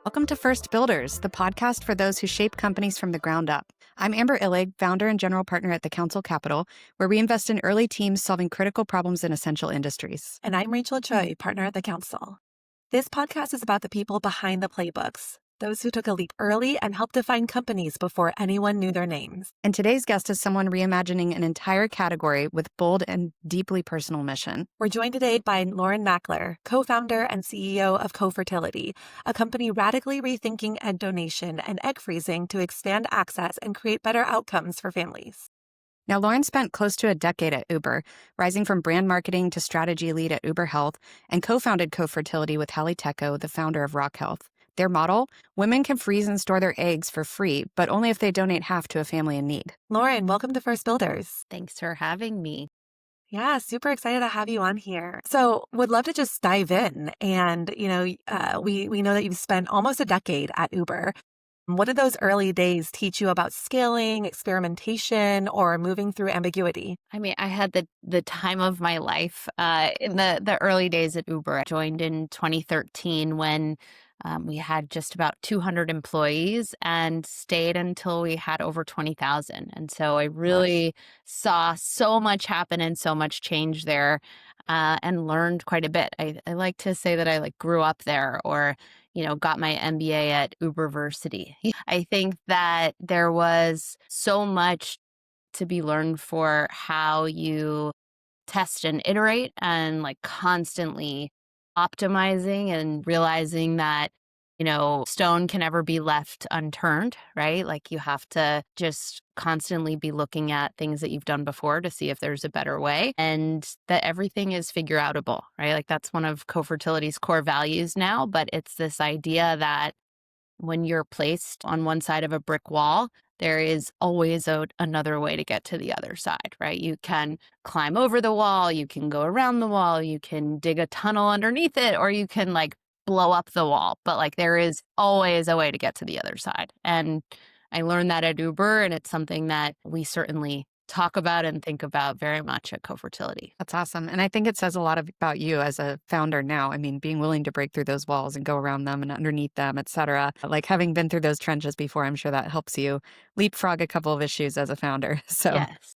Welcome to First Builders, the podcast for those who shape companies from the ground up. I'm Amber Illig, founder and general partner at the Council Capital, where we invest in early teams solving critical problems in essential industries. And I'm Rachel Choi, partner at the Council. This podcast is about the people behind the playbooks, those who took a leap early and helped define companies before anyone knew their names. And today's guest is someone reimagining an entire category with bold and deeply personal mission. We're joined today by Lauren Makler, co-founder and CEO of Cofertility, a company radically rethinking egg donation and egg freezing to expand access and create better outcomes for families. Now, Lauren spent close to a decade at Uber, rising from brand marketing to strategy lead at Uber Health, and co-founded Cofertility with Hallie Tecco, the founder of Rock Health. Their model, women can freeze and store their eggs for free, but only if they donate half to a family in need. Lauren, welcome to First Builders. Thanks for having me. Yeah, super excited to have you on here. So would love to just dive in. And, we know that you've spent almost a decade at Uber. What did those early days teach you about scaling, experimentation, or moving through ambiguity? I mean, I had the time of my life in the early days at Uber. I joined in 2013 when we had just about 200 employees and stayed until we had over 20,000. And so I really saw so much happen and so much change there and learned quite a bit. I like to say that I grew up there or got my MBA at Uberversity. I think that there was so much to be learned for how you test and iterate and constantly optimizing and realizing that, stone can never be left unturned, right? You have to just constantly be looking at things that you've done before to see if there's a better way and that everything is figure outable, right? That's one of Cofertility's core values now, but it's this idea that when you're placed on one side of a brick wall, there is always another way to get to the other side, right? You can climb over the wall, you can go around the wall, you can dig a tunnel underneath it, or you can blow up the wall. But there is always a way to get to the other side. And I learned that at Uber, and it's something that we certainly talk about and think about very much at Cofertility. That's awesome. And I think it says a lot about you as a founder now. I mean, being willing to break through those walls and go around them and underneath them, et cetera. Having been through those trenches before, I'm sure that helps you leapfrog a couple of issues as a founder. So yes.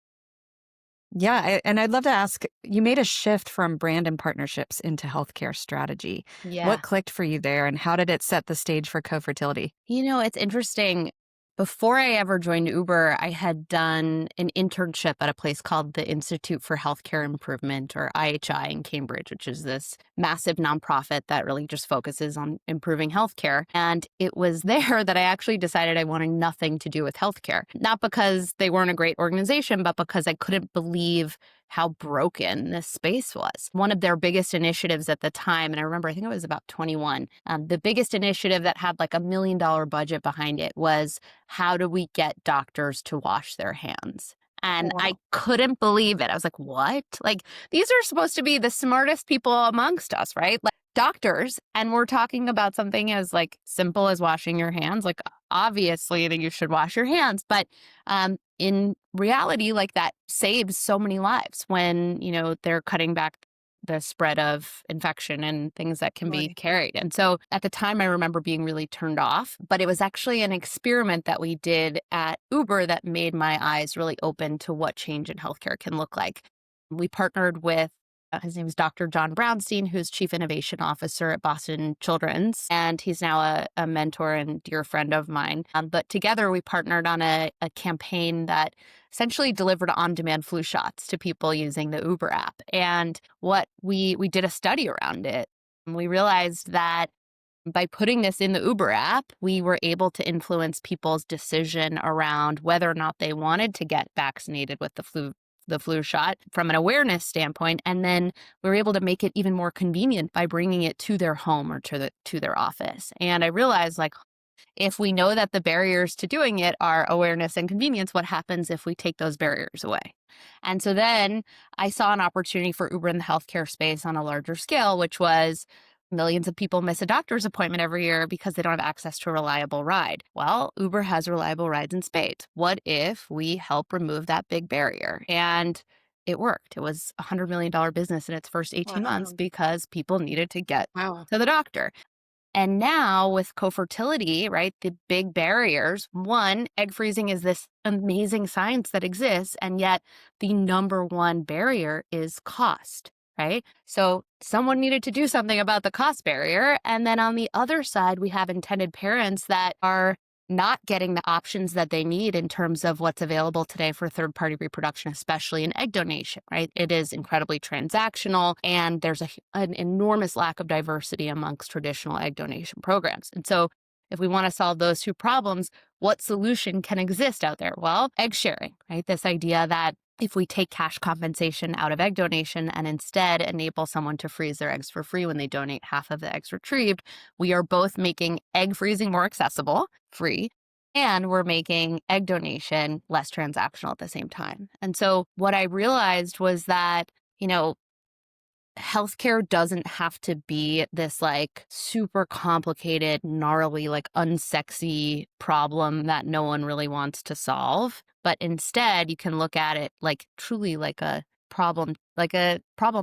Yeah. And I'd love to ask, you made a shift from brand and partnerships into healthcare strategy. Yeah. What clicked for you there and how did it set the stage for Cofertility? It's interesting. Before I ever joined Uber, I had done an internship at a place called the Institute for Healthcare Improvement, or IHI, in Cambridge, which is this massive nonprofit that really just focuses on improving healthcare. And it was there that I actually decided I wanted nothing to do with healthcare. Not because they weren't a great organization, but because I couldn't believe how broken this space was. One of their biggest initiatives at the time, and I remember, I think I was about 21, the biggest initiative that had $1 million budget behind it was, how do we get doctors to wash their hands? And Wow. I couldn't believe it. I was like, what? These are supposed to be the smartest people amongst us, right? Doctors. And we're talking about something as simple as washing your hands. Obviously that you should wash your hands. But in reality, that saves so many lives when, they're cutting back the spread of infection and things that can be carried. And so at the time, I remember being really turned off, but it was actually an experiment that we did at Uber that made my eyes really open to what change in healthcare can look like. We partnered with his name is Dr. John Brownstein, who's Chief Innovation Officer at Boston Children's, and he's now a mentor and dear friend of mine. But together we partnered on a campaign that essentially delivered on-demand flu shots to people using the Uber app. And what we did a study around it. We realized that by putting this in the Uber app, we were able to influence people's decision around whether or not they wanted to get vaccinated with the flu shot from an awareness standpoint. And then we were able to make it even more convenient by bringing it to their home or to their office. And I realized if we know that the barriers to doing it are awareness and convenience, what happens if we take those barriers away? And so then I saw an opportunity for Uber in the healthcare space on a larger scale, which was millions of people miss a doctor's appointment every year because they don't have access to a reliable ride. Well, Uber has reliable rides in spades. What if we help remove that big barrier? And it worked. It was a $100 million business in its first 18 months because people needed to get to the doctor. And now with cofertility, right, the big barriers, one, egg freezing is this amazing science that exists. And yet the number one barrier is cost, right? So someone needed to do something about the cost barrier. And then on the other side, we have intended parents that are not getting the options that they need in terms of what's available today for third-party reproduction, especially in egg donation, right? It is incredibly transactional, and there's an enormous lack of diversity amongst traditional egg donation programs. And so if we want to solve those two problems, what solution can exist out there? Well, egg sharing, right? This idea that if we take cash compensation out of egg donation and instead enable someone to freeze their eggs for free when they donate half of the eggs retrieved, we are both making egg freezing more accessible, free, and we're making egg donation less transactional at the same time. And so what I realized was that, healthcare doesn't have to be this like super complicated, gnarly, like unsexy problem that no one really wants to solve. But instead, you can look at it like truly like a problem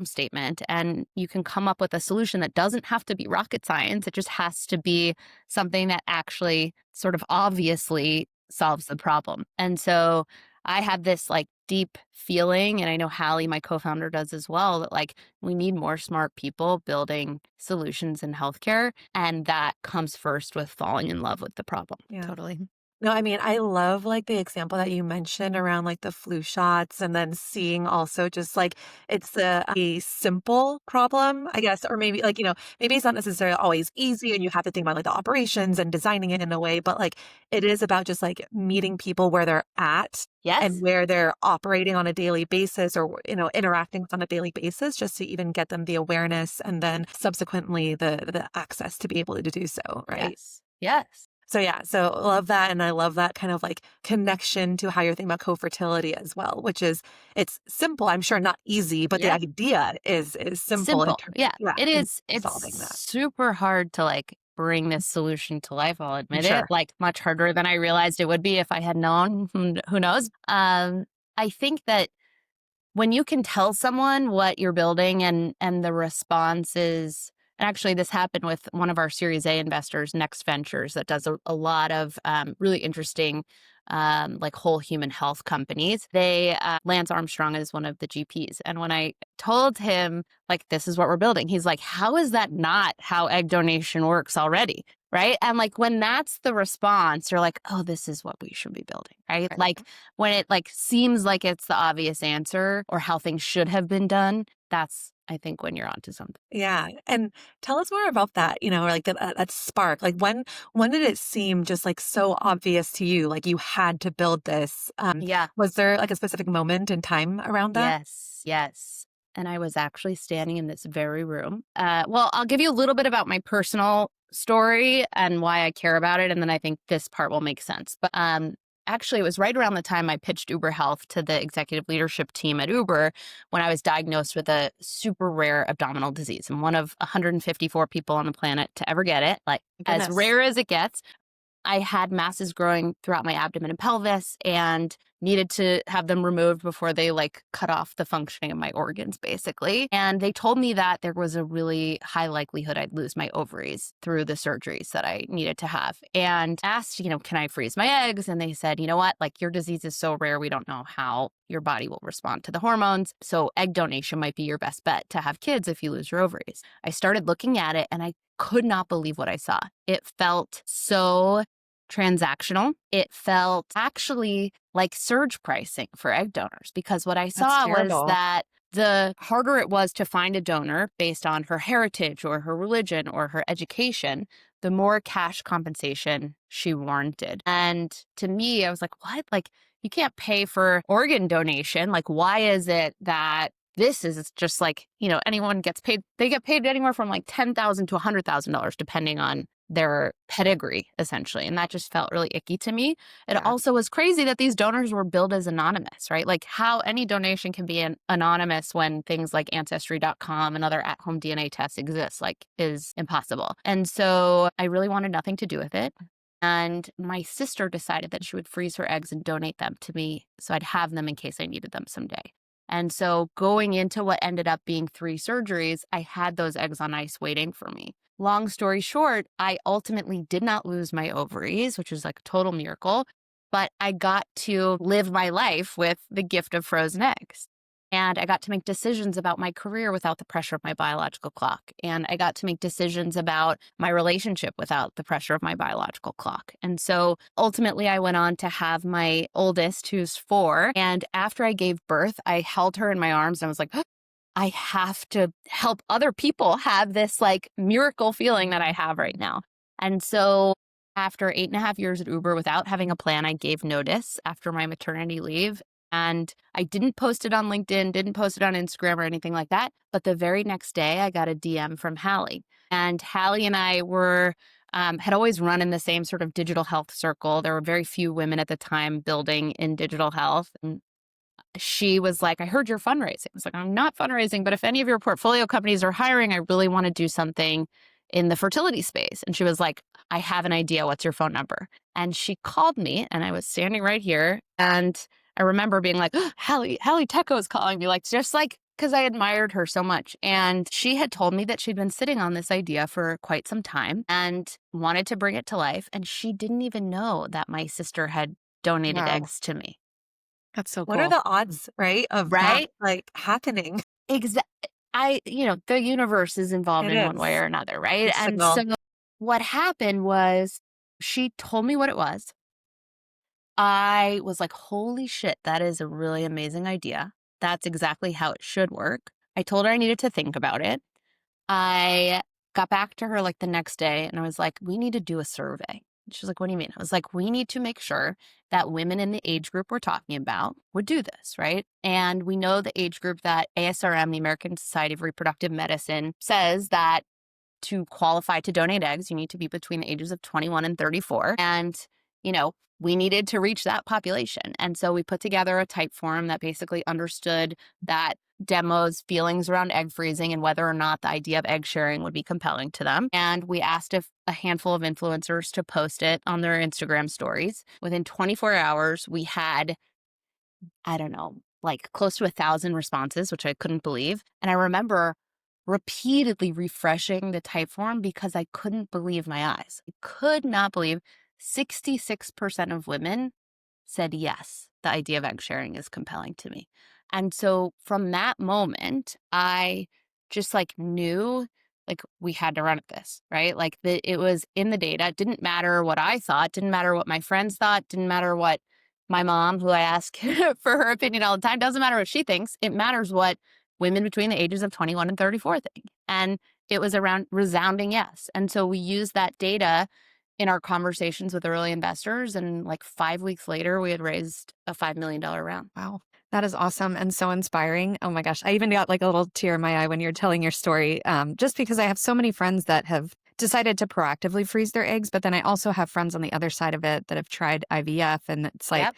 statement, and you can come up with a solution that doesn't have to be rocket science. It just has to be something that actually sort of obviously solves the problem. And so I have this like deep feeling, and I know Hallie, my co-founder, does as well, that like we need more smart people building solutions in healthcare. And that comes first with falling in love with the problem. Yeah. Totally. No, I mean, I love like the example that you mentioned around like the flu shots and then seeing also just like it's a simple problem, I guess, or maybe like, maybe it's not necessarily always easy and you have to think about like the operations and designing it in a way, but like it is about just like meeting people where they're at and Yes. where they're operating on a daily basis or, interacting on a daily basis just to even get them the awareness and then subsequently the access to be able to do so, right? Yes. Yes. So yeah, so love that. And I love that kind of like connection to how you're thinking about co-fertility as well, which is it's simple. I'm sure not easy, but the Yeah. idea is simple. Simple. Yeah. It In is. It's solving that. super hard to like bring this solution to life. I'll admit it. Sure. Like much harder than I realized it would be if I had known. Who knows? I think that when you can tell someone what you're building and the response is, and actually this happened with one of our Series A investors, Next Ventures, that does a lot of really interesting like whole human health companies. Lance Armstrong is one of the GPs. And when I told him, like, this is what we're building, he's like, how is that not how egg donation works already? Right. And like when that's the response, you're like, oh, this is what we should be building. Right. Like when it like seems like it's the obvious answer or how things should have been done, that's, I think, when you're onto something. Yeah. And tell us more about that, or like that spark. Like when did it seem just like so obvious to you, like you had to build this? Yeah. Was there like a specific moment in time around that? Yes. Yes. And I was actually standing in this very room. Well, I'll give you a little bit about my personal story and why I care about it. And then I think this part will make sense. But actually, it was right around the time I pitched Uber Health to the executive leadership team at Uber when I was diagnosed with a super rare abdominal disease. I'm one of 154 people on the planet to ever get it, like as rare as it gets. I had masses growing throughout my abdomen and pelvis and needed to have them removed before they like cut off the functioning of my organs, basically. And they told me that there was a really high likelihood I'd lose my ovaries through the surgeries that I needed to have. And asked, can I freeze my eggs? And they said, you know what, like your disease is so rare, we don't know how your body will respond to the hormones. So egg donation might be your best bet to have kids if you lose your ovaries. I started looking at it and I could not believe what I saw. It felt so transactional. It felt actually like surge pricing for egg donors because what I saw was that the harder it was to find a donor based on her heritage or her religion or her education, the more cash compensation she warranted. And to me, I was like, what? Like, you can't pay for organ donation. Like, why is it that this is just like, anyone gets paid, they get paid anywhere from like $10,000 to $100,000, depending on their pedigree, essentially. And that just felt really icky to me. It also was crazy that these donors were billed as anonymous, right? Like how any donation can be anonymous when things like Ancestry.com and other at-home DNA tests exist, like is impossible. And so I really wanted nothing to do with it. And my sister decided that she would freeze her eggs and donate them to me so I'd have them in case I needed them someday. And so going into what ended up being 3 surgeries, I had those eggs on ice waiting for me. Long story short, I ultimately did not lose my ovaries, which is like a total miracle, but I got to live my life with the gift of frozen eggs. And I got to make decisions about my career without the pressure of my biological clock. And I got to make decisions about my relationship without the pressure of my biological clock. And so ultimately, I went on to have my oldest, who's 4. And after I gave birth, I held her in my arms and I was like, I have to help other people have this like miracle feeling that I have right now. And so after 8.5 years at Uber without having a plan, I gave notice after my maternity leave. And I didn't post it on LinkedIn, didn't post it on Instagram or anything like that. But the very next day, I got a DM from Hallie. And Hallie and I had always run in the same sort of digital health circle. There were very few women at the time building in digital health. And she was like, I heard you're fundraising. I was like, I'm not fundraising, but if any of your portfolio companies are hiring, I really want to do something in the fertility space. And she was like, I have an idea. What's your phone number? And she called me and I was standing right here. And I remember being like, oh, Hallie Tecco is calling me, like, just like, because I admired her so much. And she had told me that she'd been sitting on this idea for quite some time and wanted to bring it to life. And she didn't even know that my sister had donated Wow. eggs to me. That's so What cool. are the odds, right, of that Right? like happening? The universe is involved It in one way is. or another, right? It's And signal. so what happened was she told me what it was. I was like, holy shit, that is a really amazing idea. That's exactly how it should work. I told her I needed to think about it. I got back to her like the next day and I was like, we need to do a survey. She's like, what do you mean? I was like, we need to make sure that women in the age group we're talking about would do this, right? And we know the age group that ASRM, the American Society of Reproductive Medicine, says that to qualify to donate eggs, you need to be between the ages of 21 and 34. And, we needed to reach that population. And so we put together a type form that basically understood that demos feelings around egg freezing and whether or not the idea of egg sharing would be compelling to them. And we asked if a handful of influencers to post it on their Instagram stories. Within 24 hours, we had, I don't know, like close to 1,000 responses, which I couldn't believe. And I remember repeatedly refreshing the type form because I couldn't believe my eyes. I could not believe 66% of women said yes, the idea of egg sharing is compelling to me. And so from that moment, I just like knew like we had to run at this, right? Like it was in the data. It didn't matter what I thought, didn't matter what my friends thought, didn't matter what my mom, who I ask for her opinion all the time, doesn't matter what she thinks. It matters what women between the ages of 21 and 34 think. And it was around resounding yes. And so we used that data in our conversations with early investors. And like 5 weeks later, we had raised a $5 million round. Wow. That is awesome and so inspiring. Oh my gosh. I even got like a little tear in my eye when you're telling your story, just because I have so many friends that have decided to proactively freeze their eggs. But then I also have friends on the other side of it that have tried IVF and it's like, Yep.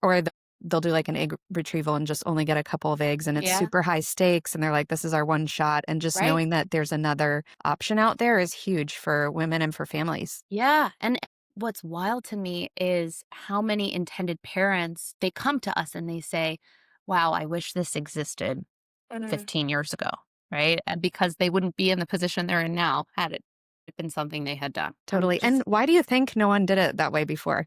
or they'll do like an egg retrieval and just only get a couple of eggs and it's Yeah. super high stakes. And they're like, this is our one shot. And just Right. knowing that there's another option out there is huge for women and for families. Yeah. And what's wild to me is how many intended parents, they come to us and they say, wow, I wish this existed 15 years ago, right? Because they wouldn't be in the position they're in now had it been something they had done. Totally. And why do you think no one did it that way before?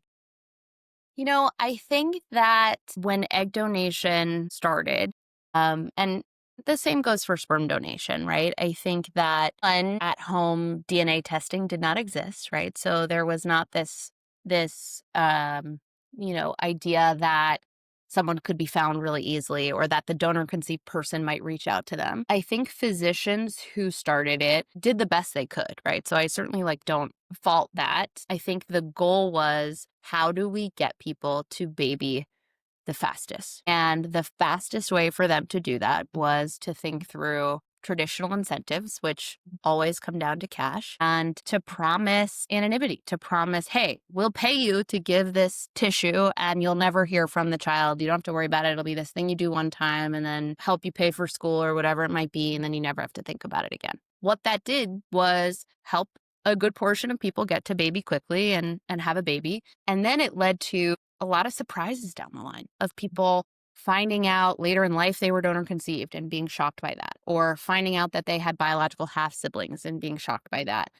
I think that when egg donation started, and the same goes for sperm donation, right? I think that at-home DNA testing did not exist, right? So there was not this idea that someone could be found really easily or that the donor conceived person might reach out to them. I think physicians who started it did the best they could, right? So I certainly don't fault that. I think the goal was, how do we get people to baby the fastest? And the fastest way for them to do that was to think through traditional incentives, which always come down to cash, and to promise anonymity, to promise, hey, we'll pay you to give this tissue and you'll never hear from the child. You don't have to worry about it. It'll be this thing you do one time and then help you pay for school or whatever it might be. And then you never have to think about it again. What that did was help a good portion of people get to baby quickly and have a baby. And then it led to a lot of surprises down the line of people finding out later in life they were donor conceived and being shocked by that, or finding out that they had biological half siblings and being shocked by that,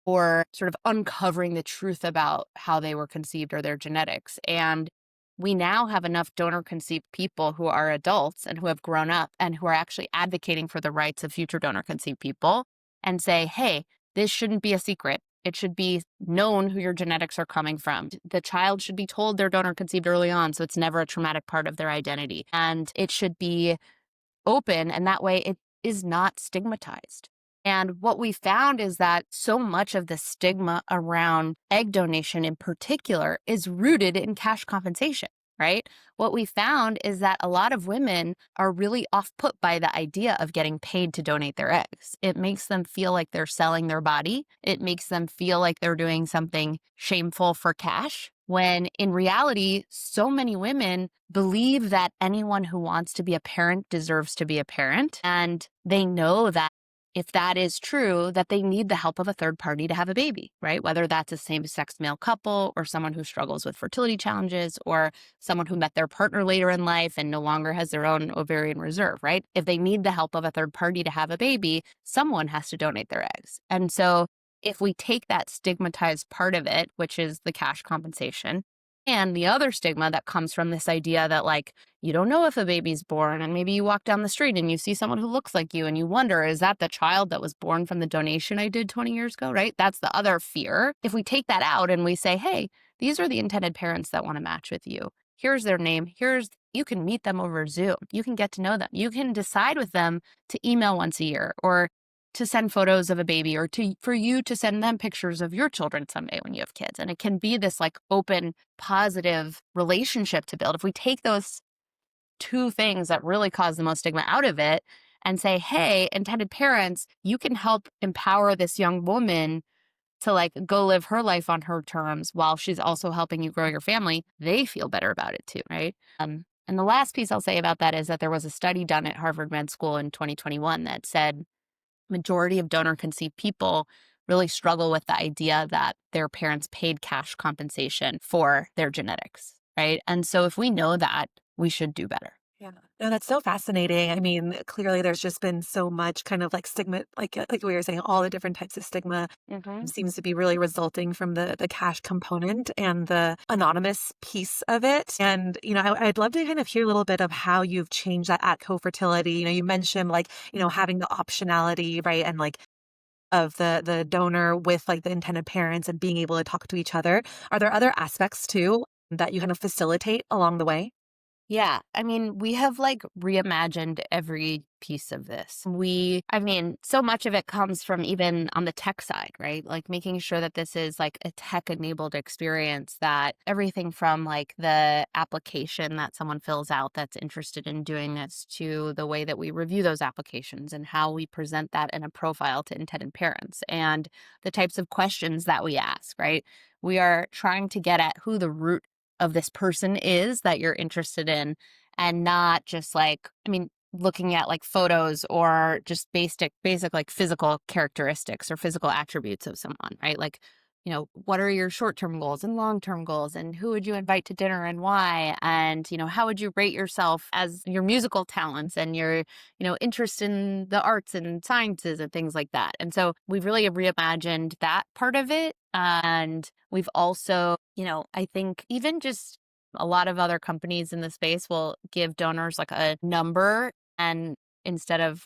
or sort of uncovering the truth about how they were conceived or their genetics. And we now have enough donor conceived people who are adults and who have grown up and who are actually advocating for the rights of future donor conceived people and say, hey, this shouldn't be a secret. It should be known who your genetics are coming from. The child should be told they're donor conceived early on, so it's never a traumatic part of their identity. And it should be open, and that way it is not stigmatized. And what we found is that so much of the stigma around egg donation in particular is rooted in cash compensation, right? What we found is that a lot of women are really off put by the idea of getting paid to donate their eggs. It makes them feel like they're selling their body. It makes them feel like they're doing something shameful for cash. When in reality, so many women believe that anyone who wants to be a parent deserves to be a parent. And they know that if that is true, that they need the help of a third party to have a baby, right? Whether that's a same-sex male couple or someone who struggles with fertility challenges or someone who met their partner later in life and no longer has their own ovarian reserve, right? If they need the help of a third party to have a baby, someone has to donate their eggs. And so if we take that stigmatized part of it, which is the cash compensation, and the other stigma that comes from this idea that, like, you don't know if a baby's born, and maybe you walk down the street and you see someone who looks like you and you wonder, is that the child that was born from the donation I did 20 years ago, right? That's the other fear. If we take that out and we say, hey, these are the intended parents that want to match with you. Here's their name. You can meet them over Zoom. You can get to know them. You can decide with them to email once a year or to send photos of a baby or for you to send them pictures of your children someday when you have kids. And it can be this like open, positive relationship to build. If we take those two things that really cause the most stigma out of it and say, hey, intended parents, you can help empower this young woman to like go live her life on her terms while she's also helping you grow your family, they feel better about it too, right? And the last piece I'll say about that is that there was a study done at Harvard Med School in 2021 that said majority of donor conceived people really struggle with the idea that their parents paid cash compensation for their genetics, right? And so if we know that, we should do better. Yeah. No, that's so fascinating. I mean, clearly there's just been so much kind of like stigma, like we were saying, all the different types of stigma seems to be really resulting from the cash component and the anonymous piece of it. And, I'd love to kind of hear a little bit of how you've changed that at Cofertility. You mentioned like, having the optionality, right? And like of the donor with like the intended parents and being able to talk to each other. Are there other aspects too that you kind of facilitate along the way? Yeah. I mean, we have like reimagined every piece of this. So much of it comes from even on the tech side, right? Like making sure that this is like a tech enabled experience, that everything from like the application that someone fills out that's interested in doing this to the way that we review those applications and how we present that in a profile to intended parents and the types of questions that we ask, right? We are trying to get at who the root of this person is that you're interested in, and not just like, looking at like photos or just basic like physical characteristics or physical attributes of someone, right? Like, what are your short-term goals and long-term goals, and who would you invite to dinner and why? And, how would you rate yourself as your musical talents and your, interest in the arts and sciences and things like that. And so we've really reimagined that part of it. And we've also, I think even just a lot of other companies in the space will give donors like a number, and instead of,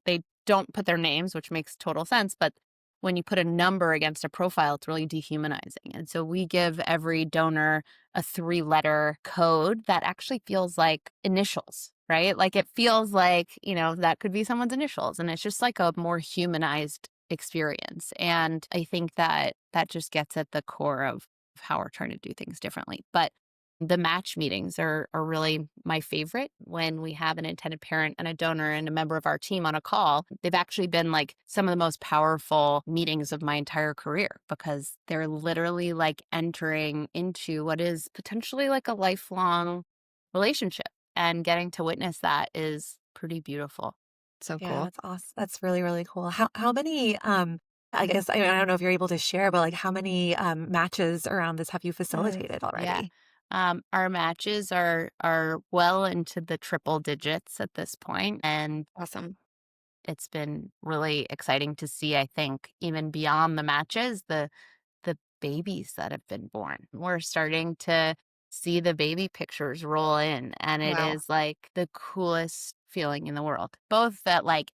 they don't put their names, which makes total sense, but when you put a number against a profile, it's really dehumanizing. And so we give every donor a 3-letter code that actually feels like initials, right? Like it feels like, that could be someone's initials. And it's just like a more humanized experience. And I think that just gets at the core of how we're trying to do things differently. But the match meetings are really my favorite. When we have an intended parent and a donor and a member of our team on a call, they've actually been like some of the most powerful meetings of my entire career, because they're literally like entering into what is potentially like a lifelong relationship, and getting to witness that is pretty beautiful. So Yeah, cool. that's awesome. That's really, really cool. How many, I guess, I don't know if you're able to share, but like how many matches around this have you facilitated Yeah. already? Our matches are well into the triple digits at this point, and Awesome. it's been really exciting to see, I think, even beyond the matches, the babies that have been born. We're starting to see the baby pictures roll in, and it Wow. is like the coolest feeling in the world. Both that, like,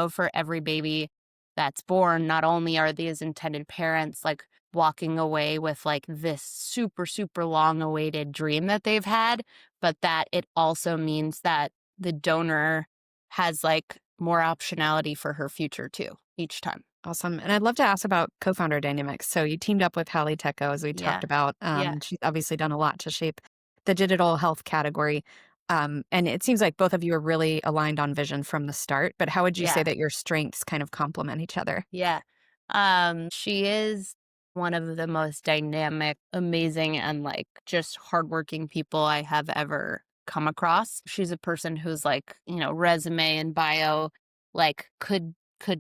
for every baby that's born, not only are these intended parents like walking away with like this super, super long awaited dream that they've had, but that it also means that the donor has like more optionality for her future too each time. Awesome. And I'd love to ask about co-founder dynamics. So you teamed up with Hallie Tecco, as we talked Yeah. about. Yeah. She's obviously done a lot to shape the digital health category. And it seems like both of you are really aligned on vision from the start. But how would you say Yeah. that your strengths kind of complement each other? Yeah. She is one of the most dynamic, amazing, and like just hardworking people I have ever come across. She's a person who's like, resume and bio like could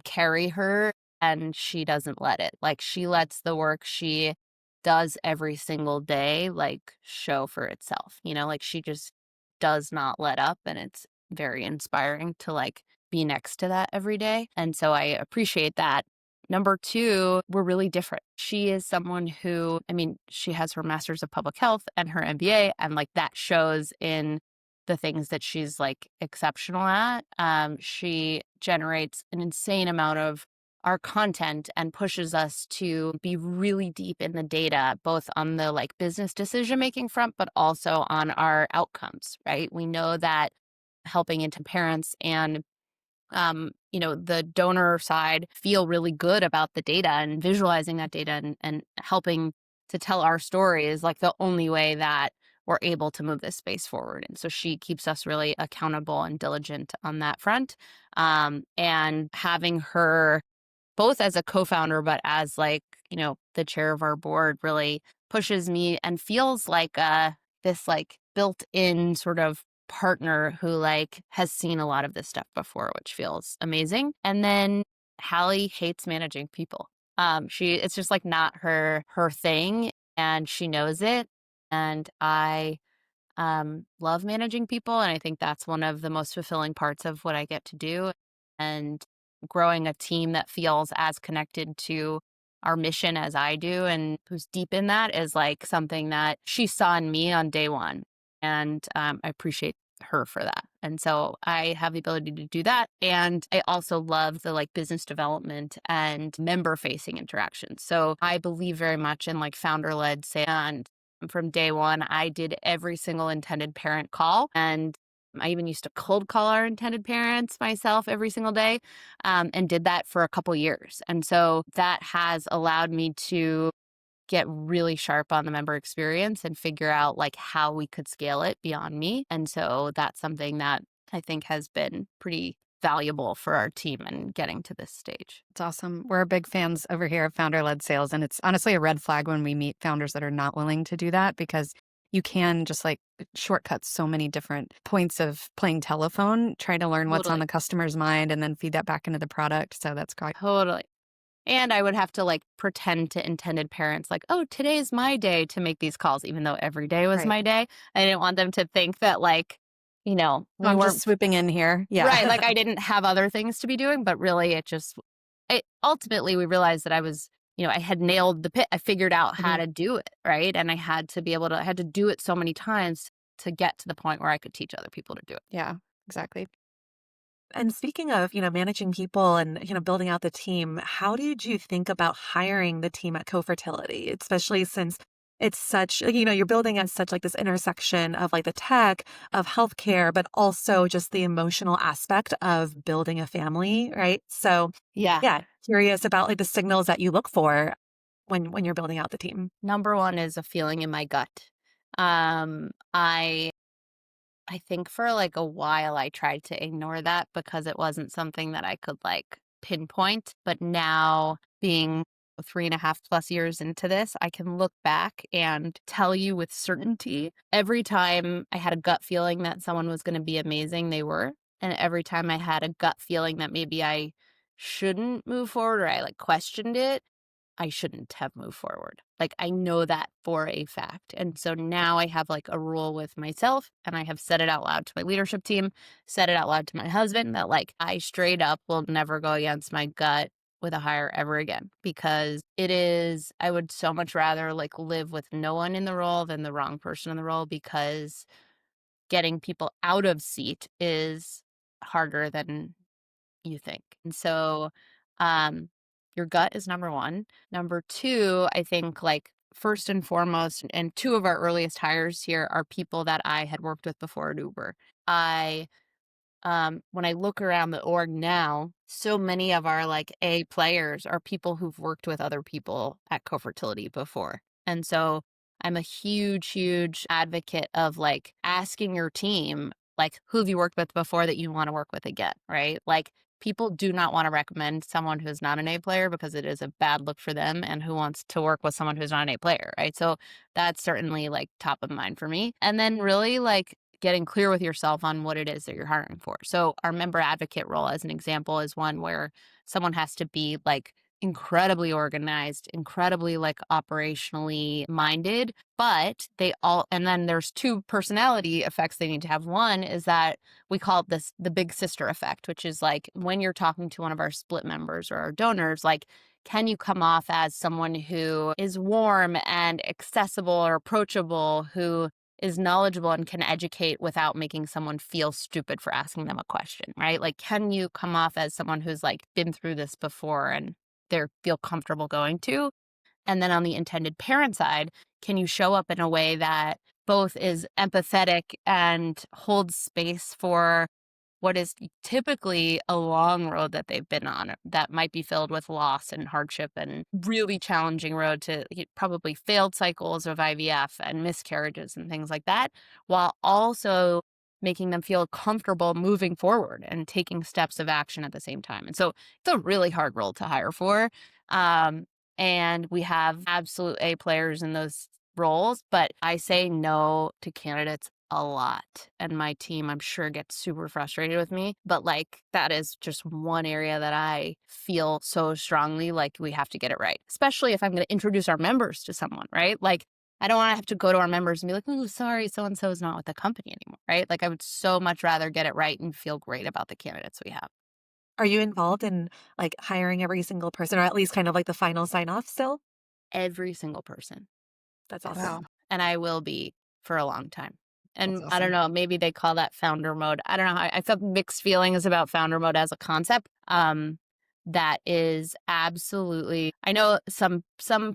carry her, and she doesn't let it. Like she lets the work she does every single day like show for itself. Like she just does not let up, and it's very inspiring to like be next to that every day. And so I appreciate that. Number two, we're really different. She is someone who, I mean, she has her master's of public health and her MBA, and like that shows in the things that she's like exceptional at. She generates an insane amount of our content and pushes us to be really deep in the data, both on the like business decision making front, but also on our outcomes, right? We know that helping into parents and the donor side feel really good about the data and visualizing that data and helping to tell our story is like the only way that we're able to move this space forward. And so she keeps us really accountable and diligent on that front. And having her both as a co-founder, but as like, the chair of our board really pushes me and feels like this like built-in sort of partner who like has seen a lot of this stuff before, which feels amazing. And then Hallie hates managing people. It's just like not her thing, and she knows it. And I love managing people. And I think that's one of the most fulfilling parts of what I get to do. And growing a team that feels as connected to our mission as I do and who's deep in that is like something that she saw in me on day one. And I appreciate her for that. And so I have the ability to do that. And I also love the like business development and member facing interactions. So I believe very much in like founder led sales. From day one, I did every single intended parent call. And I even used to cold call our intended parents myself every single day, and did that for a couple years. And so that has allowed me to get really sharp on the member experience and figure out like how we could scale it beyond me. And so that's something that I think has been pretty valuable for our team in getting to this stage. It's awesome. We're big fans over here of founder led sales. And it's honestly a red flag when we meet founders that are not willing to do that because you can just like shortcut so many different points of playing telephone, try to learn what's on Totally. the customer's mind and then feed that back into the product. So that's great. Totally. And I would have to like pretend to intended parents like, oh, today's my day to make these calls, even though every day was Right. my day. I didn't want them to think that like, Oh, we I'm just weren't swooping in here. right. Like Yeah. I didn't have other things to be doing, but really ultimately we realized that I had nailed the pit. I figured out how Mhm. to do it. Right. And I had to do it so many times to get to the point where I could teach other people to do it. Yeah, exactly. And speaking of, managing people and, building out the team, how did you think about hiring the team at Cofertility, especially since it's such, you're building at such like this intersection of like the tech, of healthcare, but also just the emotional aspect of building a family, right? So, Yeah. yeah, curious about like the signals that you look for when you're building out the team. Number one is a feeling in my gut. I think for like a while I tried to ignore that because it wasn't something that I could like pinpoint. But now being 3.5+ years into this, I can look back and tell you with certainty every time I had a gut feeling that someone was going to be amazing, they were. And every time I had a gut feeling that maybe I shouldn't move forward or I like questioned it, I shouldn't have moved forward. Like, I know that for a fact. And so now I have like a rule with myself, and I have said it out loud to my leadership team, said it out loud to my husband, that like I straight up will never go against my gut with a hire ever again, because I would so much rather like live with no one in the role than the wrong person in the role, because getting people out of seat is harder than you think. And so, um, your gut is number one. Number two, I think, like, first and foremost, and two of our earliest hires here are people that I had worked with before at Uber. I when I look around the org now, so many of our like A players are people who've worked with other people at Cofertility before. And so I'm a huge, huge advocate of like asking your team, like, who have you worked with before that you want to work with again, right? Like, people do not want to recommend someone who's not an A player, because it is a bad look for them, and who wants to work with someone who's not an A player, right? So that's certainly like top of mind for me. And then really like getting clear with yourself on what it is that you're hiring for. So our member advocate role, as an example, is one where someone has to be like incredibly organized, incredibly like operationally minded, but and then there's two personality effects they need to have. One is that we call this the big sister effect, which is like when you're talking to one of our split members or our donors, like, can you come off as someone who is warm and accessible or approachable, who is knowledgeable and can educate without making someone feel stupid for asking them a question, right? Like, can you come off as someone who's like been through this before and they feel comfortable going to? And then on the intended parent side, can you show up in a way that both is empathetic and holds space for what is typically a long road that they've been on, that might be filled with loss and hardship and really challenging road to probably failed cycles of IVF and miscarriages and things like that, while also making them feel comfortable moving forward and taking steps of action at the same time. And so it's a really hard role to hire for. Um, and we have absolute A players in those roles, but I say no to candidates a lot. And my team, I'm sure, gets super frustrated with me. But like, that is just one area that I feel so strongly like we have to get it right, especially if I'm going to introduce our members to someone, right? Like, I don't want to have to go to our members and be like, oh, sorry, so and so is not with the company anymore, right? Like, I would so much rather get it right and feel great about the candidates we have. Are you involved in like hiring every single person, or at least kind of like the final sign off still? Every single person. That's Yes. awesome. Wow, And I will be for a long time. that's And I don't awesome. know, maybe they call that founder mode. I don't know. I felt mixed feelings about founder mode as a concept. That is absolutely. I know some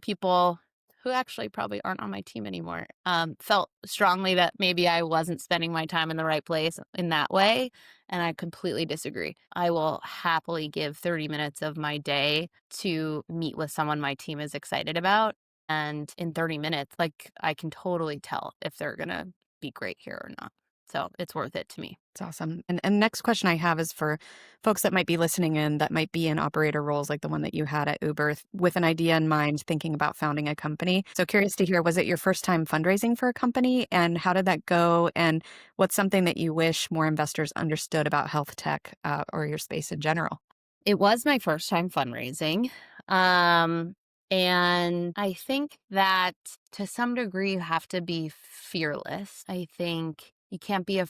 people who actually probably aren't on my team anymore felt strongly that maybe I wasn't spending my time in the right place in that way, and I completely disagree. I will happily give 30 minutes of my day to meet with someone my team is excited about, and in 30 minutes, like, I can totally tell if they're gonna be great here or not. So it's worth it to me. It's awesome. And next question I have is for folks that might be listening in that might be in operator roles like the one that you had at Uber with an idea in mind, thinking about founding a company. So curious to hear, was it your first time fundraising for a company, and how did that go? And what's something that you wish more investors understood about health tech or your space in general? It was my first time fundraising. Um, and I think that to some degree, you have to be fearless. I think you can't be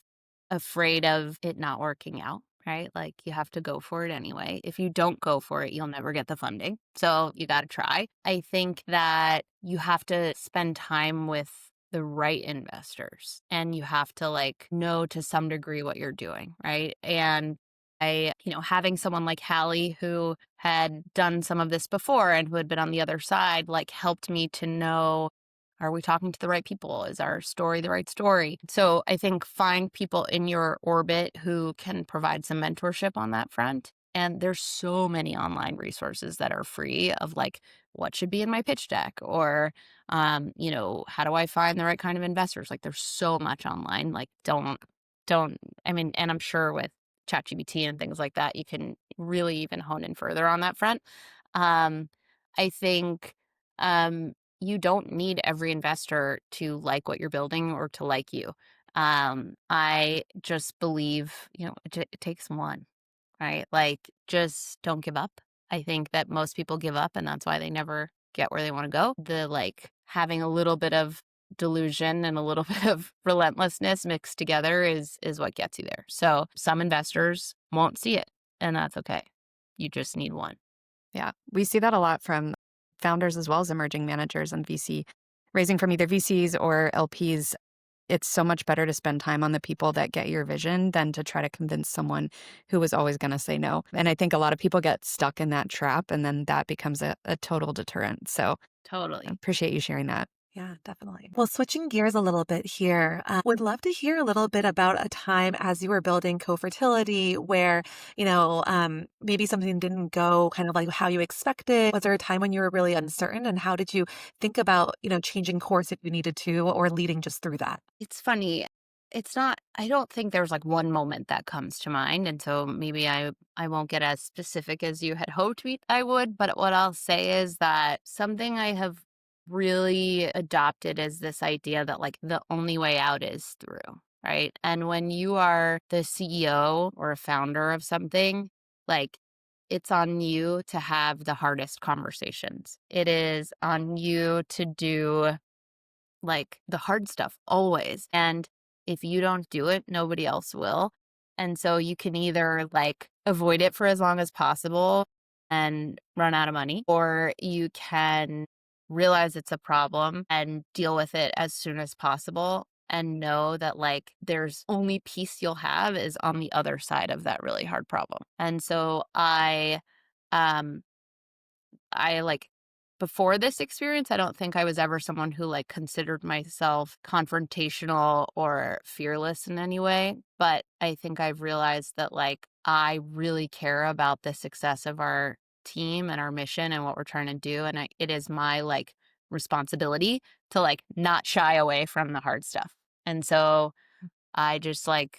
afraid of it not working out, right? Like, you have to go for it anyway. If you don't go for it, you'll never get the funding. So you got to try. I think that you have to spend time with the right investors, and you have to like know to some degree what you're doing, right? And having someone like Hallie, who had done some of this before and who had been on the other side, like, helped me to know, are we talking to the right people? Is our story the right story? So I think find people in your orbit who can provide some mentorship on that front. And there's so many online resources that are free of like, what should be in my pitch deck, or, how do I find the right kind of investors? Like, there's so much online. Like, don't, I mean, and I'm sure with ChatGPT and things like that, you can really even hone in further on that front. Um, I think you don't need every investor to like what you're building or to like you. I just believe, it takes one, right? Like, just don't give up. I think that most people give up, and that's why they never get where they want to go. The like having a little bit of delusion and a little bit of relentlessness mixed together is what gets you there. So some investors won't see it, and that's okay. You just need one. Yeah, we see that a lot from founders as well as emerging managers and VC, raising from either VCs or LPs. It's so much better to spend time on the people that get your vision than to try to convince someone who was always going to say no. And I think a lot of people get stuck in that trap, and then that becomes a total deterrent. So I Totally. appreciate you sharing that. Yeah, definitely. Well, switching gears a little bit here, would love to hear a little bit about a time as you were building Cofertility where, maybe something didn't go kind of like how you expected. Was there a time when you were really uncertain, and how did you think about, changing course if you needed to, or leading just through that? It's funny. It's not, I don't think there's like one moment that comes to mind. And so maybe I won't get as specific as you had hoped I would. But what I'll say is that something I have really adopted is this idea that like the only way out is through, right? And when you are the CEO or a founder of something, like it's on you to have the hardest conversations. It is on you to do like the hard stuff always. And if you don't do it, nobody else will. And so you can either like avoid it for as long as possible and run out of money, or you can realize it's a problem and deal with it as soon as possible and know that like there's only peace you'll have is on the other side of that really hard problem. And so um I like before this experience, I don't think I was ever someone who like considered myself confrontational or fearless in any way. But I think I've realized that like I really care about the success of our team and our mission and what we're trying to do. And it is my like responsibility to like not shy away from the hard stuff. And so I just like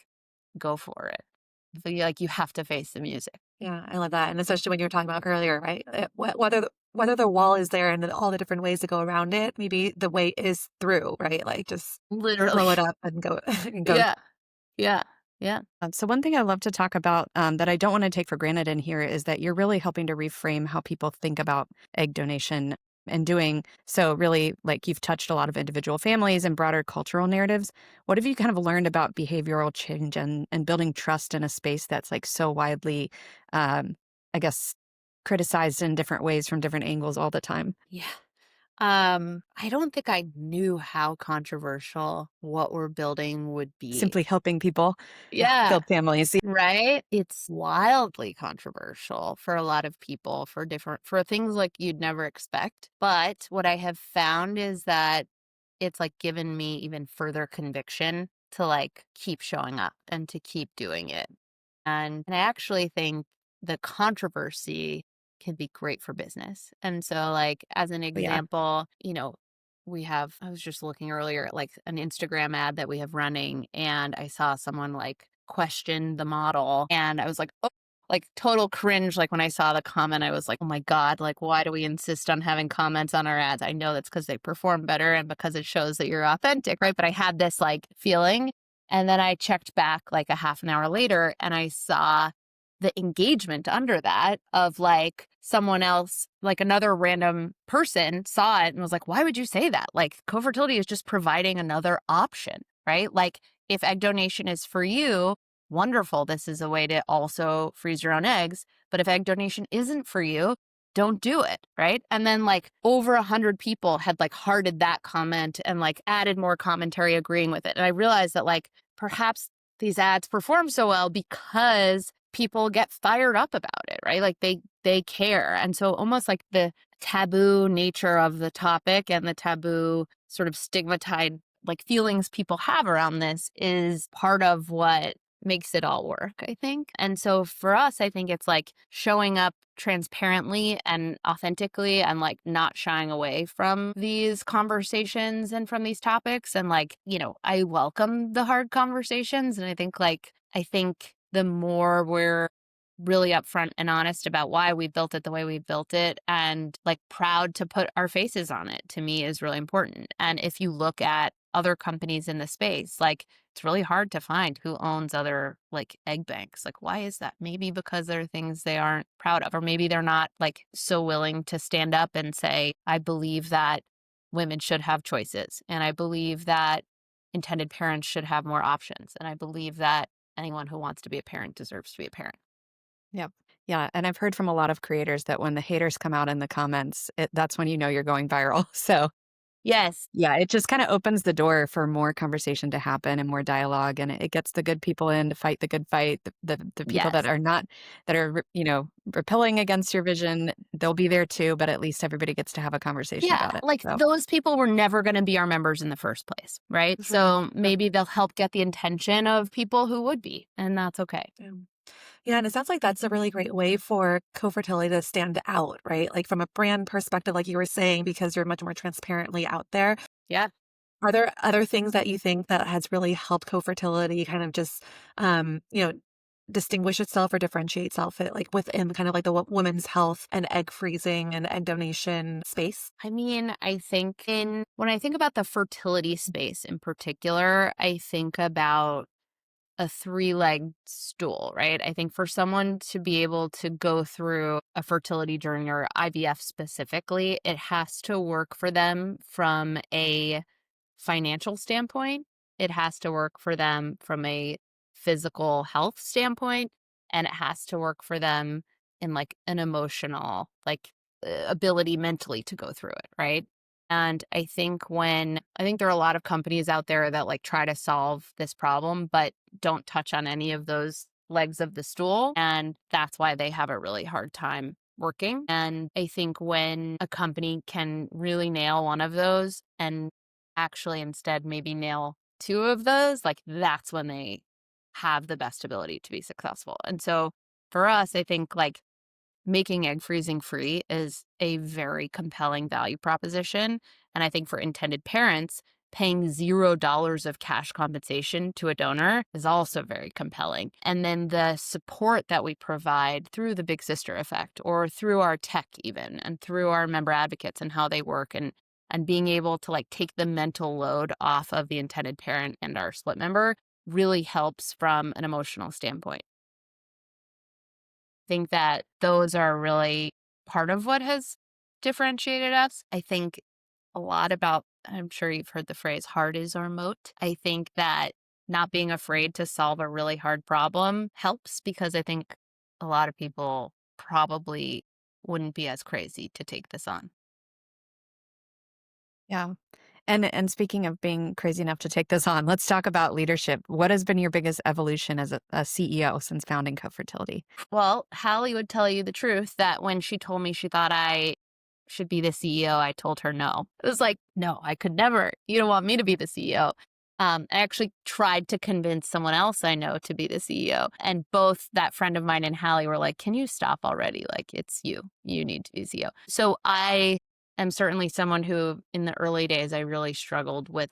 go for it. I feel like you have to face the music. Yeah, I love that. And especially when you were talking about earlier, right? Whether the wall is there and all the different ways to go around it, maybe the way is through, right? Like just Literally. blow it up and go and go. Yeah. Yeah. Yeah. So one thing I love to talk about that I don't want to take for granted in here is that you're really helping to reframe how people think about egg donation and doing so really like you've touched a lot of individual families and broader cultural narratives. What have you kind of learned about behavioral change and building trust in a space that's like so widely, I guess, criticized in different ways from different angles all the time? Yeah. I don't think I knew how controversial what we're building would be. Simply helping people Yeah. build families. Right? It's wildly controversial for a lot of people for things like you'd never expect. But what I have found is that it's like given me even further conviction to like keep showing up and to keep doing it. And I actually think the controversy can be great for business. And so, like, as an Yeah. example, I was just looking earlier at like an Instagram ad that we have running, and I saw someone like question the model, and I was like, oh, like total cringe. Like, when I saw the comment, I was like, oh my God, like, why do we insist on having comments on our ads? I know that's because they perform better and because it shows that you're authentic, right? But I had this like feeling. And then I checked back like a half an hour later and I saw the engagement under that of like someone else, like another random person saw it and was like, why would you say that? Like Cofertility is just providing another option, right? Like if egg donation is for you, wonderful. This is a way to also freeze your own eggs. But if egg donation isn't for you, don't do it, right? And then like over 100 people had like hearted that comment and like added more commentary agreeing with it. And I realized that like perhaps these ads perform so well because people get fired up about it, right? Like they care. And so almost like the taboo nature of the topic and the taboo sort of stigmatized like feelings people have around this is part of what makes it all work, I think. And so for us, I think it's like showing up transparently and authentically and like not shying away from these conversations and from these topics. And like, I welcome the hard conversations. And I think the more we're really upfront and honest about why we built it the way we built it, and like proud to put our faces on it, to me is really important. And if you look at other companies in the space, like it's really hard to find who owns other like egg banks. Like, why is that? Maybe because there are things they aren't proud of, or maybe they're not like so willing to stand up and say, I believe that women should have choices, and I believe that intended parents should have more options, and I believe that anyone who wants to be a parent deserves to be a parent. Yep. Yeah, and I've heard from a lot of creators that when the haters come out in the comments, that's when you know you're going viral. So, Yes. yeah, it just kinda opens the door for more conversation to happen and more dialogue, and it gets the good people in to fight the good fight. The people that Yes. are not that are, repelling against your vision, they'll be there too, but at least everybody gets to have a conversation Yeah, about it, like so. those people were never gonna be our members in the first place, right? Mhm. So maybe they'll help get the attention of people who would be, and that's okay. Yeah. Yeah, and it sounds like that's a really great way for Cofertility to stand out, right? Like from a brand perspective, like you were saying, because you're much more transparently out there. Yeah. Are there other things that you think that has really helped Cofertility kind of just, you know, distinguish itself or differentiate itself like within kind of like the women's health and egg freezing and egg donation space? I mean, I think when I think about the fertility space in particular, I think about a three-legged stool, right? I think for someone to be able to go through a fertility journey or IVF specifically, it has to work for them from a financial standpoint. It has to work for them from a physical health standpoint, and it has to work for them in like an emotional, like ability mentally to go through it, right? And I think there are a lot of companies out there that like try to solve this problem, but don't touch on any of those legs of the stool. And that's why they have a really hard time working. And I think when a company can really nail one of those and actually instead maybe nail two of those, like that's when they have the best ability to be successful. And so for us, I think like making egg freezing free is a very compelling value proposition. And I think for intended parents, paying $0 of cash compensation to a donor is also very compelling. And then the support that we provide through the big sister effect or through our tech even and through our member advocates and how they work and being able to like take the mental load off of the intended parent and our split member really helps from an emotional standpoint. Think that those are really part of what has differentiated us. I think a lot about, I'm sure you've heard the phrase, hard is our moat. I think that not being afraid to solve a really hard problem helps because I think a lot of people probably wouldn't be as crazy to take this on. Yeah. And speaking of being crazy enough to take this on, let's talk about leadership. What has been your biggest evolution as a CEO since founding Cofertility? Well, Hallie would tell you the truth that when she told me she thought I should be the CEO, I told her no. It was like, no, I could never. You don't want me to be the CEO. I actually tried to convince someone else I know to be the CEO. And both that friend of mine and Hallie were like, can you stop already? Like, it's you. You need to be CEO. So I am certainly someone who, in the early days, I really struggled with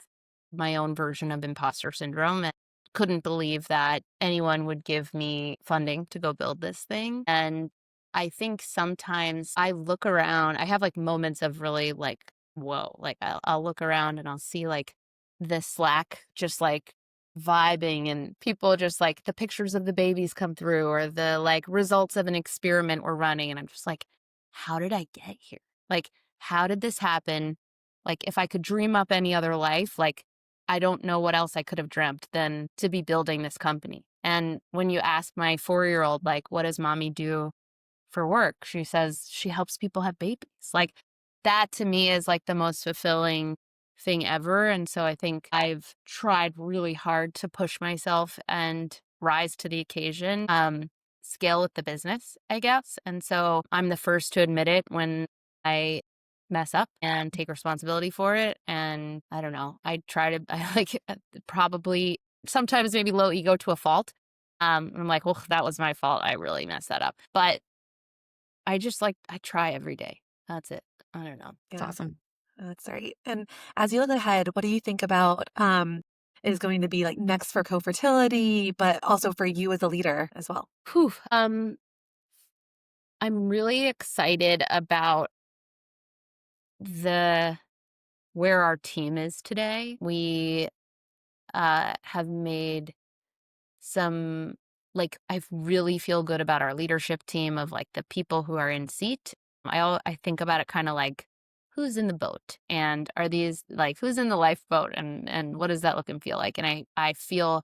my own version of imposter syndrome and couldn't believe that anyone would give me funding to go build this thing. And I think sometimes I look around, I have like moments of really like, whoa, like I'll look around and I'll see like the Slack just like vibing and people just like the pictures of the babies come through or the like results of an experiment we're running. And I'm just like, how did I get here? Like, how did this happen? Like, if I could dream up any other life, like, I don't know what else I could have dreamt than to be building this company. And when you ask my 4-year-old, like, what does mommy do for work? She says she helps people have babies. Like that to me is like the most fulfilling thing ever. And so I think I've tried really hard to push myself and rise to the occasion, scale with the business, I guess. And so I'm the first to admit it when I mess up and take responsibility for it. And I don't know, I like probably sometimes maybe low ego to a fault. I'm like, well, that was my fault. I really messed that up. But I just like I try every day. That's it. I don't know. It's Yeah, awesome. that's great. And as you look ahead, what do you think about is going to be like next for Cofertility, but also for you as a leader as well? Whew. I'm really excited about the where our team is today. We have made some I really feel good about our leadership team of like the people who are in seat. I think about it kind of like who's in the boat and are these like who's in the lifeboat and what does that look and feel like? And I feel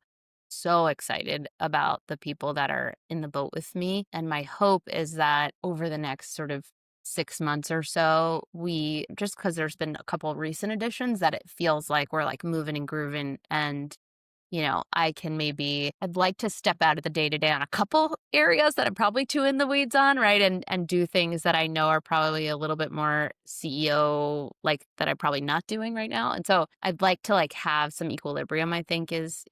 so excited about the people that are in the boat with me. And my hope is that over the next sort of 6 months or so, we just because there's been a couple of recent additions that it feels like we're like moving and grooving and I'd like to step out of the day to day on a couple areas that I'm probably too in the weeds on, right? And do things that I know are probably a little bit more CEO like that I'm probably not doing right now. And so I'd like to like have some equilibrium, I think is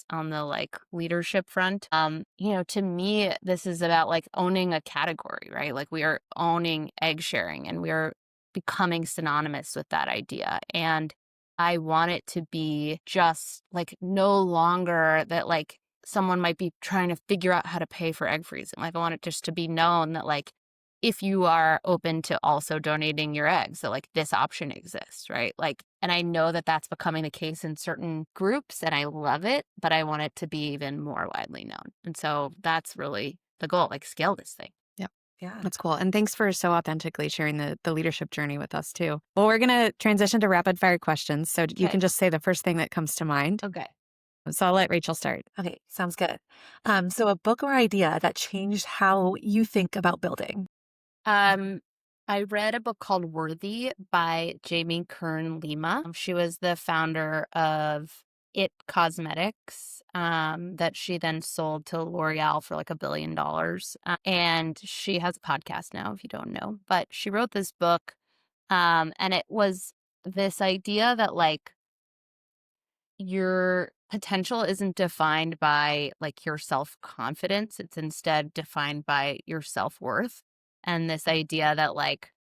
on the like leadership front. To me, this is about like owning a category, right? Like we are owning egg sharing and we are becoming synonymous with that idea. And I want it to be just like no longer that like someone might be trying to figure out how to pay for egg freezing. Like I want it just to be known that like if you are open to also donating your eggs, that like this option exists, right? Like, and I know that that's becoming the case in certain groups and I love it, but I want it to be even more widely known. And so that's really the goal, like scale this thing. Yeah. That's cool. And thanks for so authentically sharing the leadership journey with us too. Well, we're going to transition to rapid fire questions. So you can just say the first thing that comes to mind. Okay. So I'll let Rachel start. Okay, sounds good. So a book or idea that changed how you think about building. I read a book called Worthy by Jamie Kern Lima. She was the founder of It Cosmetics, that she then sold to L'Oreal for like $1 billion. And she has a podcast now, if you don't know. But she wrote this book, and it was this idea that like your potential isn't defined by like your self-confidence. It's instead defined by your self-worth. And this idea that like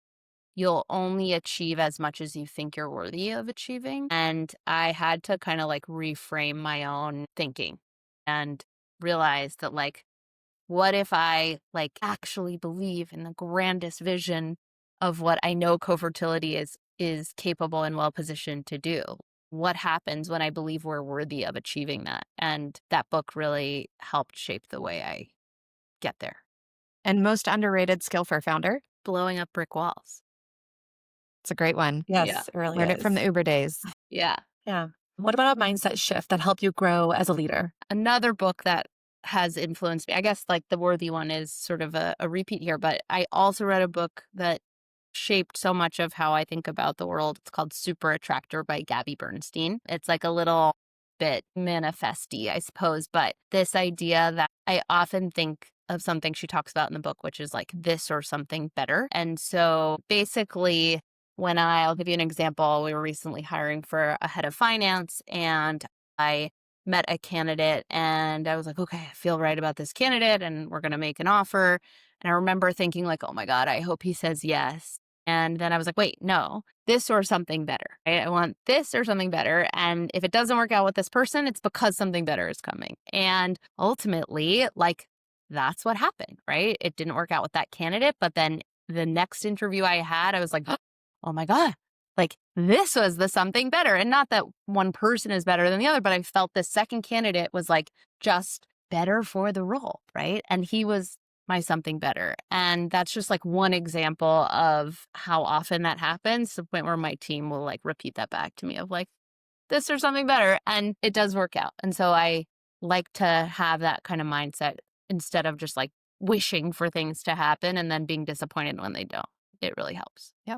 you'll only achieve as much as you think you're worthy of achieving. And I had to kind of like reframe my own thinking and realize that like, what if I like actually believe in the grandest vision of what I know Cofertility is capable and well positioned to do? What happens when I believe we're worthy of achieving that? And that book really helped shape the way I get there. And most underrated skill for a founder? Blowing up brick walls. It's a great one. Yes, Yeah. it really Learned is. it from the Uber days. Yeah. Yeah. What about a mindset shift that helped you grow as a leader? Another book that has influenced me, I guess like the Worthy one is sort of a repeat here, but I also read a book that shaped so much of how I think about the world. It's called Super Attractor by Gabby Bernstein. It's like a little bit manifesty, I suppose, but this idea that I often think of something she talks about in the book, which is like this or something better. And so basically, I'll give you an example, we were recently hiring for a head of finance and I met a candidate and I was like, okay, I feel right about this candidate and we're going to make an offer. And I remember thinking like, oh my God, I hope he says yes. And then I was like, wait, no, this or something better. Right? I want this or something better. And if it doesn't work out with this person, it's because something better is coming. And ultimately, like, that's what happened, right? It didn't work out with that candidate. But then the next interview I had, I was like, oh my God, like this was the something better. And not that one person is better than the other, but I felt the second candidate was like just better for the role, right? And he was my something better. And that's just like one example of how often that happens, to the point where my team will like repeat that back to me of like this or something better. And it does work out. And so I like to have that kind of mindset instead of just like wishing for things to happen and then being disappointed when they don't. It really helps. Yeah.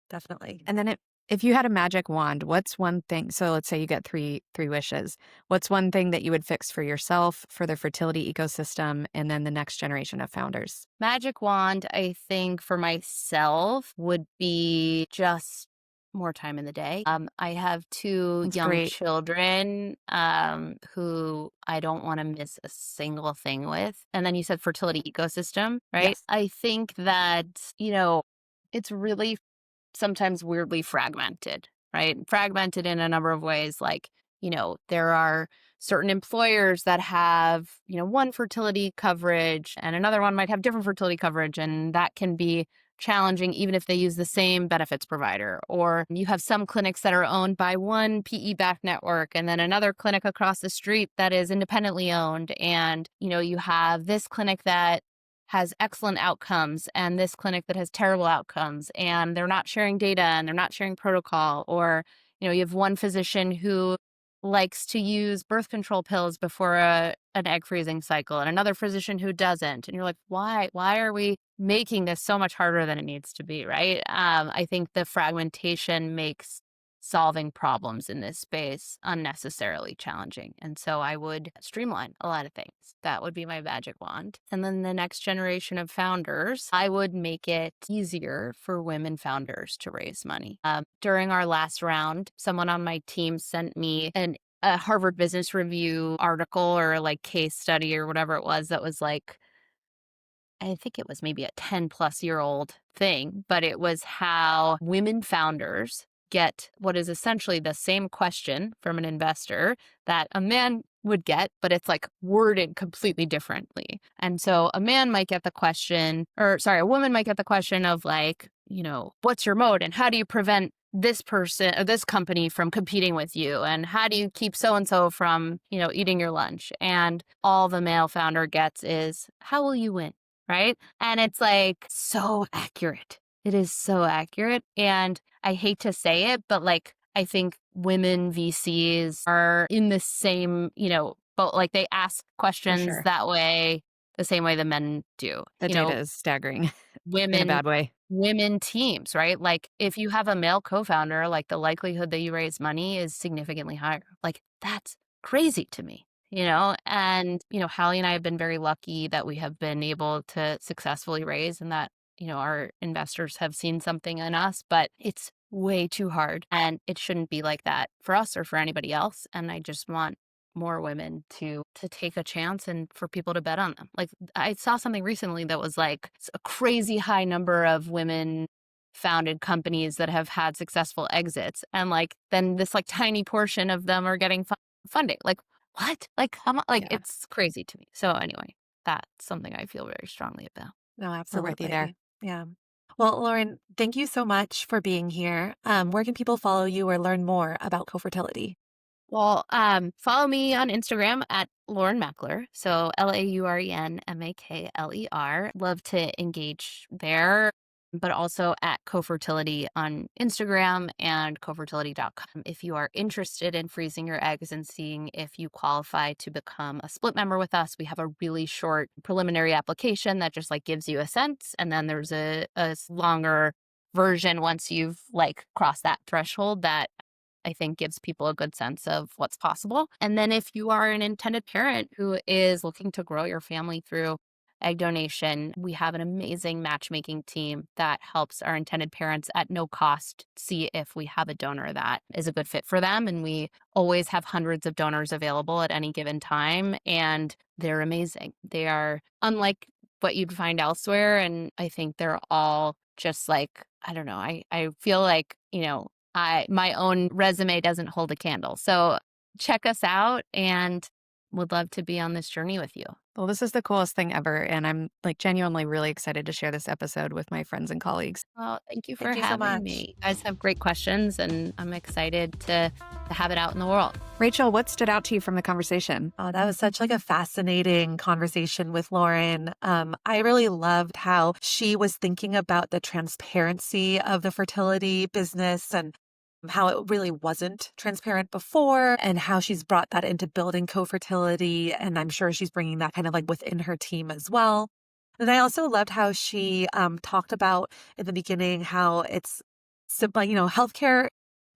Definitely. And then if you had a magic wand, what's one thing? So let's say you get three wishes. What's one thing that you would fix for yourself, for the fertility ecosystem, and then the next generation of founders? Magic wand, I think for myself would be just more time in the day. I have two That's young great. children who I don't want to miss a single thing with. And then you said fertility ecosystem, right? Yes. I think that, it's really sometimes weirdly fragmented, right? Fragmented in a number of ways. Like there are certain employers that have, one fertility coverage and another one might have different fertility coverage. And that can be challenging even if they use the same benefits provider. Or you have some clinics that are owned by one PE-backed network and then another clinic across the street that is independently owned. And, you have this clinic that has excellent outcomes and this clinic that has terrible outcomes, and they're not sharing data and they're not sharing protocol. Or, you have one physician who likes to use birth control pills before an egg freezing cycle and another physician who doesn't. And you're like, why are we making this so much harder than it needs to be, right? I think the fragmentation makes solving problems in this space unnecessarily challenging. And so I would streamline a lot of things. That would be my magic wand. And then the next generation of founders, I would make it easier for women founders to raise money. During our last round, someone on my team sent me a Harvard Business Review article or like case study or whatever it was that was like, I think it was maybe a 10-plus-year-old thing, but it was how women founders get what is essentially the same question from an investor that a man would get, but it's like worded completely differently. And so a woman might get the question of like, what's your moat and how do you prevent this person or this company from competing with you? And how do you keep so-and-so from, eating your lunch? And all the male founder gets is, how will you win? Right? And it's like so accurate. It is so accurate. And I hate to say it, but like, I think women VCs are in the same, but like they ask questions that way, the same way the men do. The data is staggering in a bad way. Women teams, right? Like if you have a male co-founder, like the likelihood that you raise money is significantly higher. Like that's crazy to me. And, Hallie and I have been very lucky that we have been able to successfully raise and that, our investors have seen something in us, but it's way too hard and it shouldn't be like that for us or for anybody else. And I just want more women to take a chance and for people to bet on them. Like I saw something recently that was like a crazy high number of women founded companies that have had successful exits. And like, then this like tiny portion of them are getting funding. Like, what? Like, come on. Like, it's crazy to me. So anyway, that's something I feel very strongly about. No, We're absolutely. with you there. Yeah. Well, Lauren, thank you so much for being here. Where can people follow you or learn more about Cofertility? Well, follow me on Instagram at Lauren Makler. So LaurenMakler. Love to engage there, but also at Cofertility on Instagram and cofertility.com. If you are interested in freezing your eggs and seeing if you qualify to become a split member with us, we have a really short preliminary application that just like gives you a sense. And then there's a longer version once you've like crossed that threshold that I think gives people a good sense of what's possible. And then if you are an intended parent who is looking to grow your family through egg donation, we have an amazing matchmaking team that helps our intended parents at no cost see if we have a donor that is a good fit for them. And we always have hundreds of donors available at any given time, and they're amazing. They are unlike what you'd find elsewhere. And I think they're all just like, I don't know, I feel like, my own resume doesn't hold a candle. So check us out and would love to be on this journey with you. Well, this is the coolest thing ever. And I'm like genuinely really excited to share this episode with my friends and colleagues. Well, thank you for Thank you so having much. me. You guys have great questions and I'm excited to have it out in the world. Rachel, what stood out to you from the conversation? Oh, that was such like a fascinating conversation with Lauren. I really loved how she was thinking about the transparency of the fertility business and how it really wasn't transparent before and how she's brought that into building Cofertility. And I'm sure she's bringing that kind of like within her team as well. And I also loved how she talked about in the beginning how it's simple, healthcare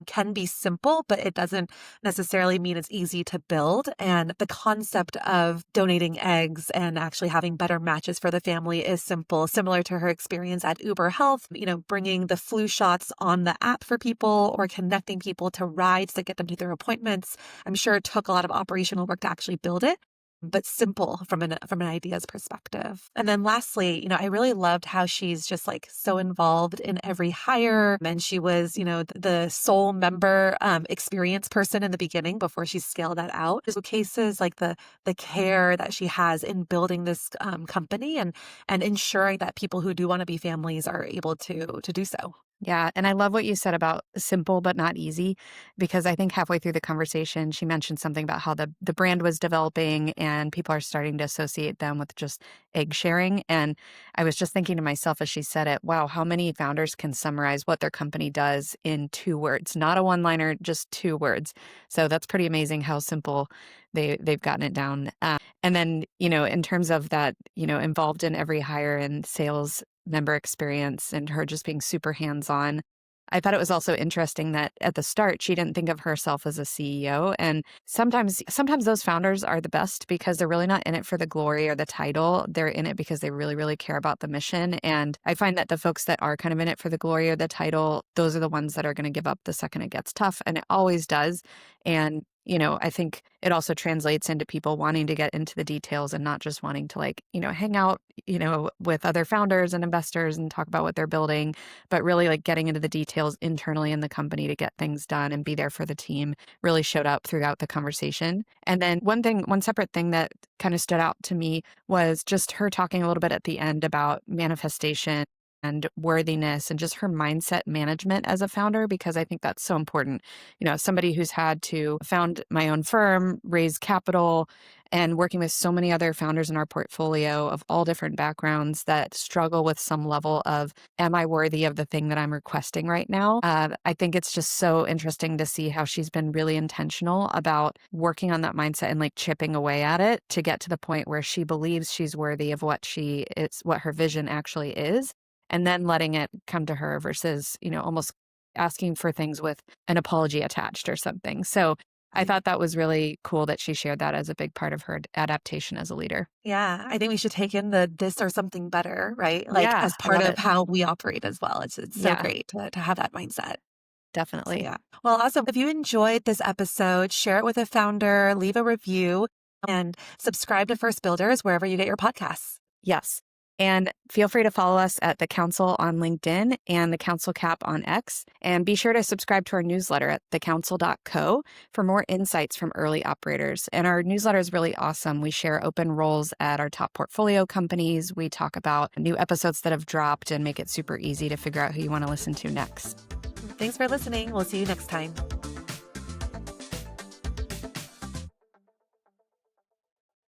can be simple, but it doesn't necessarily mean it's easy to build. And the concept of donating eggs and actually having better matches for the family is simple, similar to her experience at Uber Health, bringing the flu shots on the app for people or connecting people to rides to get them to their appointments. I'm sure it took a lot of operational work to actually build it. but simple from an ideas perspective. And then lastly, I really loved how she's just like so involved in every hire. And she was, the sole member experience person in the beginning before she scaled that out. There's cases like the care that she has in building this company and ensuring that people who do want to be families are able to do so. Yeah. And I love what you said about simple but not easy, because I think halfway through the conversation, she mentioned something about how the brand was developing and people are starting to associate them with just egg sharing. And I was just thinking to myself as she said it, wow, how many founders can summarize what their company does in 2 words, not a one-liner, just 2 words. So that's pretty amazing how simple they've gotten it down. And then, in terms of that, involved in every hire and sales member experience and her just being super hands-on. I thought it was also interesting that at the start, she didn't think of herself as a CEO. And sometimes those founders are the best because they're really not in it for the glory or the title. They're in it because they really, really care about the mission. And I find that the folks that are kind of in it for the glory or the title, those are the ones that are going to give up the second it gets tough. And it always does. And I think it also translates into people wanting to get into the details and not just wanting to hang out, with other founders and investors and talk about what they're building, but really like getting into the details internally in the company to get things done and be there for the team really showed up throughout the conversation. And then one separate thing that kind of stood out to me was just her talking a little bit at the end about manifestation and worthiness and just her mindset management as a founder, because I think that's so important. As somebody who's had to found my own firm, raise capital, and working with so many other founders in our portfolio of all different backgrounds that struggle with some level of, am I worthy of the thing that I'm requesting right now? I think it's just so interesting to see how she's been really intentional about working on that mindset and like chipping away at it to get to the point where she believes she's worthy of what her vision actually is, and then letting it come to her versus, almost asking for things with an apology attached or something. So I thought that was really cool that she shared that as a big part of her adaptation as a leader. Yeah, I think we should take in the this or something better, right? Like Yeah, as I part love of it. how we operate as well. It's so Yeah, great to have that mindset. So definitely. yeah. Well, awesome. If you enjoyed this episode, share it with a founder, leave a review, and subscribe to First Builders wherever you get your podcasts. Yes. And feel free to follow us at The Council on LinkedIn and The Council Cap on X. And be sure to subscribe to our newsletter at thecouncil.co for more insights from early operators. And our newsletter is really awesome. We share open roles at our top portfolio companies. We talk about new episodes that have dropped and make it super easy to figure out who you want to listen to next. Thanks for listening. We'll see you next time.